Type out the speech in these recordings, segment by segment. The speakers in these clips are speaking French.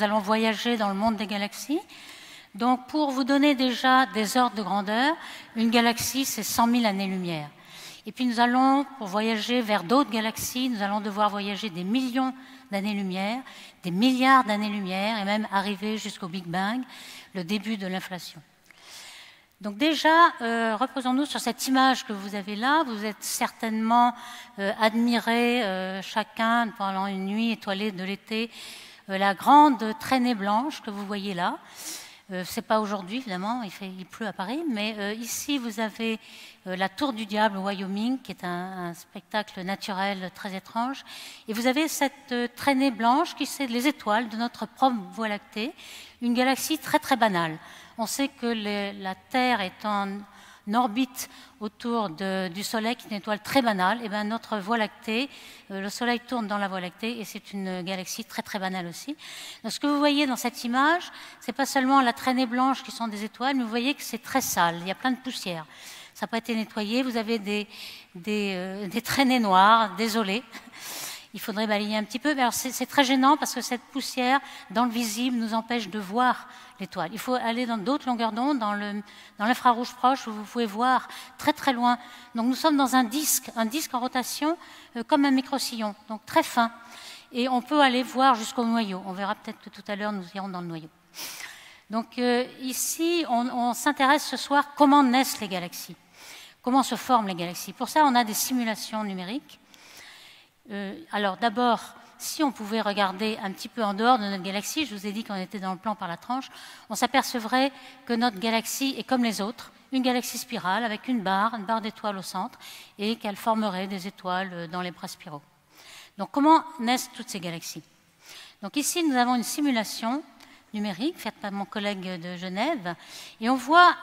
nous allons voyager dans le monde des galaxies. Donc, pour vous donner déjà des ordres de grandeur, une galaxie, c'est 100 000 années-lumière. Et puis nous allons, pour voyager vers d'autres galaxies, nous allons devoir voyager des millions d'années-lumière, des milliards d'années-lumière, et même arriver jusqu'au Big Bang, le début de l'inflation. Donc déjà, reposons-nous sur cette image que vous avez là. Vous êtes certainement admirés chacun pendant une nuit étoilée de l'été, la grande traînée blanche que vous voyez là. Ce n'est pas aujourd'hui, évidemment, il pleut à Paris, mais ici, vous avez la Tour du Diable au Wyoming, qui est un spectacle naturel très étrange. Et vous avez cette traînée blanche qui c'est les étoiles de notre propre Voie lactée, une galaxie très, très banale. On sait que la Terre est en orbite autour du Soleil, qui est une étoile très banale. Et bien notre Voie lactée, le Soleil tourne dans la Voie lactée et c'est une galaxie très très banale aussi. Donc, ce que vous voyez dans cette image, c'est pas seulement la traînée blanche qui sont des étoiles, mais vous voyez que c'est très sale, il y a plein de poussière. Ça n'a pas été nettoyé, vous avez des traînées noires, désolé. Il faudrait balayer un petit peu, mais alors c'est très gênant parce que cette poussière, dans le visible, nous empêche de voir l'étoile. Il faut aller dans d'autres longueurs d'onde, dans l'infrarouge proche, où vous pouvez voir très très loin. Donc nous sommes dans un disque en rotation, comme un micro-sillon, donc très fin. Et on peut aller voir jusqu'au noyau. On verra peut-être que tout à l'heure, nous irons dans le noyau. Donc ici, on s'intéresse ce soir comment naissent les galaxies, comment se forment les galaxies. Pour ça, on a des simulations numériques. Alors d'abord, si on pouvait regarder un petit peu en dehors de notre galaxie, je vous ai dit qu'on était dans le plan par la tranche, on s'apercevrait que notre galaxie est comme les autres, une galaxie spirale avec une barre d'étoiles au centre, et qu'elle formerait des étoiles dans les bras spiraux. Donc comment naissent toutes ces galaxies? Donc ici, nous avons une simulation numérique faite par mon collègue de Genève, et on voit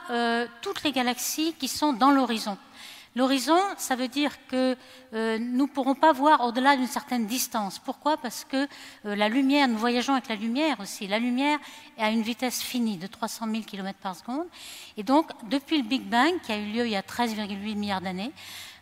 toutes les galaxies qui sont dans l'horizon. L'horizon, ça veut dire que nous ne pourrons pas voir au-delà d'une certaine distance. Pourquoi? Parce que la lumière, nous voyageons avec la lumière aussi. La lumière est à une vitesse finie de 300 000 km par seconde. Et donc, depuis le Big Bang, qui a eu lieu il y a 13,8 milliards d'années,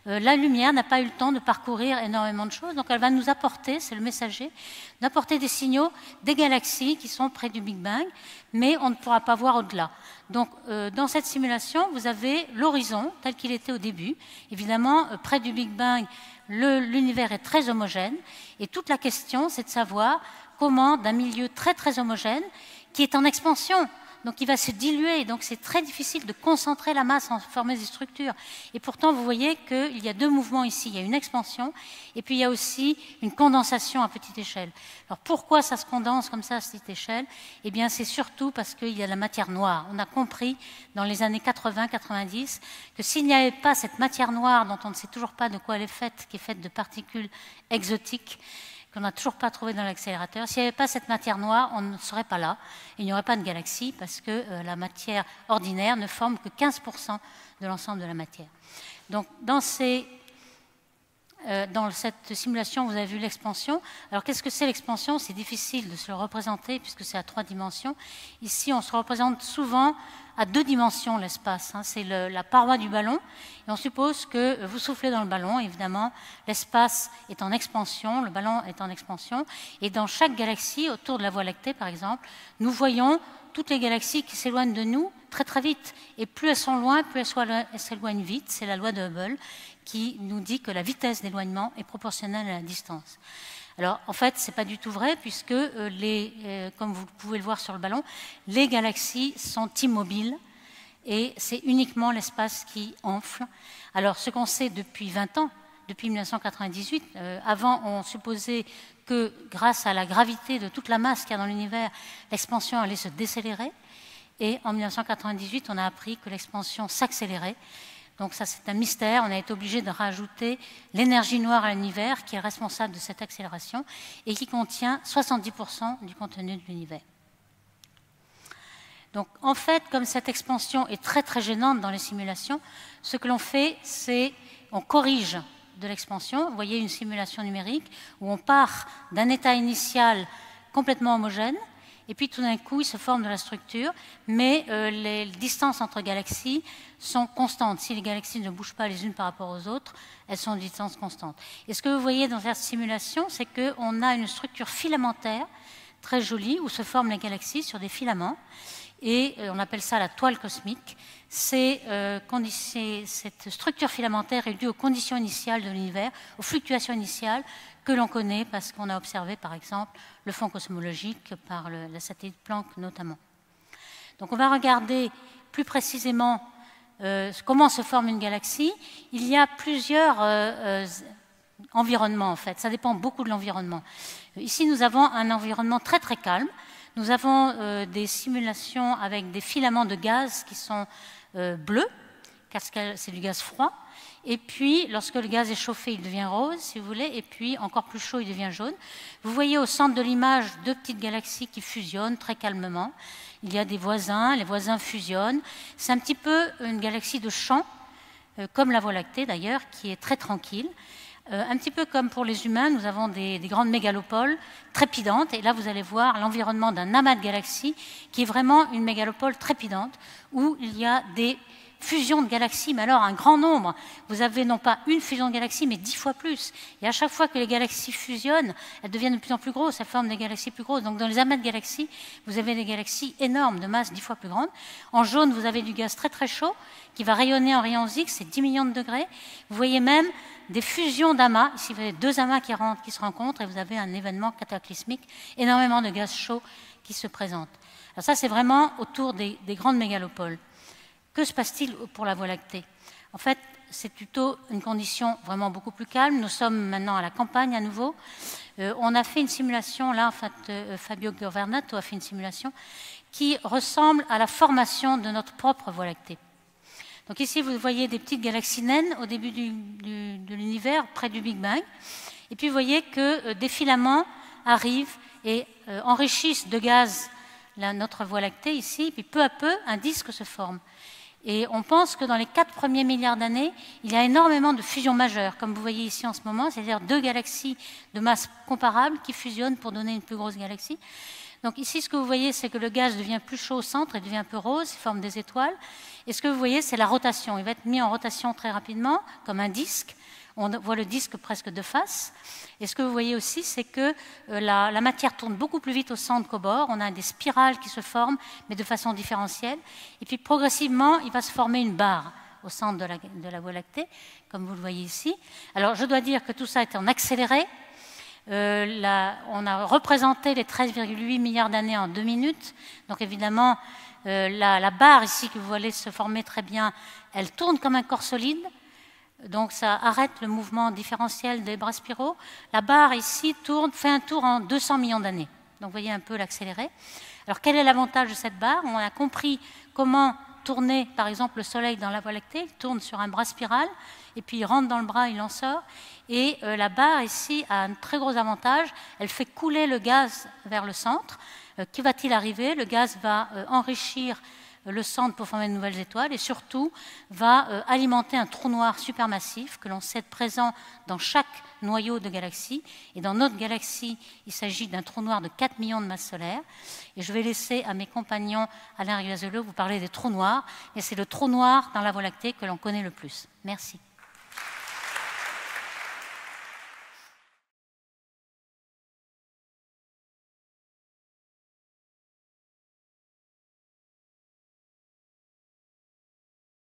la lumière n'a pas eu le temps de parcourir énormément de choses. Donc elle va nous apporter, c'est le messager, d'apporter des signaux des galaxies qui sont près du Big Bang, mais on ne pourra pas voir au-delà. Donc dans cette simulation, vous avez l'horizon tel qu'il était au début. Évidemment, près du Big Bang, l'univers est très homogène. Et toute la question, c'est de savoir comment, d'un milieu très très homogène, qui est en expansion, donc il va se diluer, donc c'est très difficile de concentrer la masse en former des structures. Et pourtant, vous voyez qu'il y a deux mouvements ici. Il y a une expansion et puis il y a aussi une condensation à petite échelle. Alors pourquoi ça se condense comme ça à petite échelle? Eh bien, c'est surtout parce qu'il y a la matière noire. On a compris dans les années 80-90 que s'il n'y avait pas cette matière noire dont on ne sait toujours pas de quoi elle est faite, qui est faite de particules exotiques, qu'on n'a toujours pas trouvé dans l'accélérateur. S'il n'y avait pas cette matière noire, on ne serait pas là. Il n'y aurait pas de galaxie parce que la matière ordinaire ne forme que 15% de l'ensemble de la matière. Donc, dans cette simulation, vous avez vu l'expansion. Alors, qu'est-ce que c'est l'expansion? C'est difficile de se le représenter puisque c'est à 3 dimensions. Ici, on se représente souvent à 2 dimensions l'espace. C'est la paroi du ballon. Et on suppose que vous soufflez dans le ballon. Évidemment, l'espace est en expansion, le ballon est en expansion. Et dans chaque galaxie, autour de la Voie lactée, par exemple, nous voyons toutes les galaxies qui s'éloignent de nous très très vite. Et plus elles sont loin, plus elles s'éloignent vite. C'est la loi de Hubble qui nous dit que la vitesse d'éloignement est proportionnelle à la distance. Alors, en fait, ce n'est pas du tout vrai, puisque, comme vous pouvez le voir sur le ballon, les galaxies sont immobiles et c'est uniquement l'espace qui enfle. Alors, ce qu'on sait depuis 20 ans, depuis 1998, avant, on supposait que, grâce à la gravité de toute la masse qu'il y a dans l'univers, l'expansion allait se décélérer. Et en 1998, on a appris que l'expansion s'accélérait. Donc ça, c'est un mystère. On a été obligé de rajouter l'énergie noire à l'univers qui est responsable de cette accélération et qui contient 70% du contenu de l'univers. Donc en fait, comme cette expansion est très très gênante dans les simulations, ce que l'on fait, c'est on corrige de l'expansion. Vous voyez une simulation numérique où on part d'un état initial complètement homogène. Et puis tout d'un coup, il se forme de la structure, mais les distances entre galaxies sont constantes. Si les galaxies ne bougent pas les unes par rapport aux autres, elles sont de distance constante. Et ce que vous voyez dans cette simulation, c'est qu'on a une structure filamentaire très jolie où se forment les galaxies sur des filaments. Et on appelle ça la toile cosmique. Cette structure filamentaire est due aux conditions initiales de l'univers, aux fluctuations initiales que l'on connaît parce qu'on a observé, par exemple, le fond cosmologique par le satellite Planck notamment. Donc on va regarder plus précisément comment se forme une galaxie. Il y a plusieurs environnements, en fait. Ça dépend beaucoup de l'environnement. Ici, nous avons un environnement très, très calme. Nous avons des simulations avec des filaments de gaz qui sont bleus, parce que c'est du gaz froid. Et puis, lorsque le gaz est chauffé, il devient rose, si vous voulez, et puis, encore plus chaud, il devient jaune. Vous voyez au centre de l'image deux petites galaxies qui fusionnent très calmement. Il y a des voisins, les voisins fusionnent. C'est un petit peu une galaxie de champ, comme la Voie lactée d'ailleurs, qui est très tranquille. Un petit peu comme pour les humains, nous avons des grandes mégalopoles trépidantes. Et là, vous allez voir l'environnement d'un amas de galaxies qui est vraiment une mégalopole trépidante, où il y a des fusions de galaxies, mais alors un grand nombre. Vous avez non pas une fusion de galaxies, mais 10 fois plus. Et à chaque fois que les galaxies fusionnent, elles deviennent de plus en plus grosses, elles forment des galaxies plus grosses. Donc dans les amas de galaxies, vous avez des galaxies énormes, de masse 10 fois plus grande. En jaune, vous avez du gaz très très chaud, qui va rayonner en rayons X, c'est 10 millions de degrés. Vous voyez même des fusions d'amas. Ici, vous avez deux amas qui se rencontrent et vous avez un événement cataclysmique, énormément de gaz chaud qui se présente. Alors ça, c'est vraiment autour des grandes mégalopoles. Que se passe-t-il pour la Voie lactée? En fait, c'est plutôt une condition vraiment beaucoup plus calme. Nous sommes maintenant à la campagne à nouveau. On a fait une simulation, là, en fait, Fabio Governato a fait une simulation qui ressemble à la formation de notre propre Voie lactée. Donc ici, vous voyez des petites galaxies naines au début de l'univers, près du Big Bang. Et puis, vous voyez que des filaments arrivent et enrichissent de gaz notre Voie lactée ici. Et puis, peu à peu, un disque se forme. Et on pense que dans les 4 premiers milliards d'années, il y a énormément de fusions majeures, comme vous voyez ici en ce moment, c'est-à-dire deux galaxies de masse comparable qui fusionnent pour donner une plus grosse galaxie. Donc ici, ce que vous voyez, c'est que le gaz devient plus chaud au centre, il devient un peu rose, il forme des étoiles. Et ce que vous voyez, c'est la rotation. Il va être mis en rotation très rapidement, comme un disque. On voit le disque presque de face. Et ce que vous voyez aussi, c'est que la matière tourne beaucoup plus vite au centre qu'au bord. On a des spirales qui se forment, mais de façon différentielle. Et puis progressivement, il va se former une barre au centre de la Voie lactée, comme vous le voyez ici. Alors, je dois dire que tout ça est en accéléré. On a représenté les 13,8 milliards d'années en 2 minutes. Donc évidemment, la barre ici que vous voyez se former très bien, elle tourne comme un corps solide. Donc ça arrête le mouvement différentiel des bras spiraux. La barre ici fait un tour en 200 millions d'années. Donc vous voyez un peu l'accéléré. Alors quel est l'avantage de cette barre? On a compris comment tourner par exemple le Soleil dans la Voie lactée. Il tourne sur un bras spiral et puis il rentre dans le bras, il en sort. Et la barre ici a un très gros avantage. Elle fait couler le gaz vers le centre. Que va-t-il arriver? Le gaz va enrichir le centre pour former de nouvelles étoiles et surtout va alimenter un trou noir supermassif que l'on sait être présent dans chaque noyau de galaxie. Et dans notre galaxie, il s'agit d'un trou noir de 4 millions de masses solaires. Et je vais laisser à mes compagnons Alain Rigazzolo vous parler des trous noirs. Et c'est le trou noir dans la Voie lactée que l'on connaît le plus. Merci.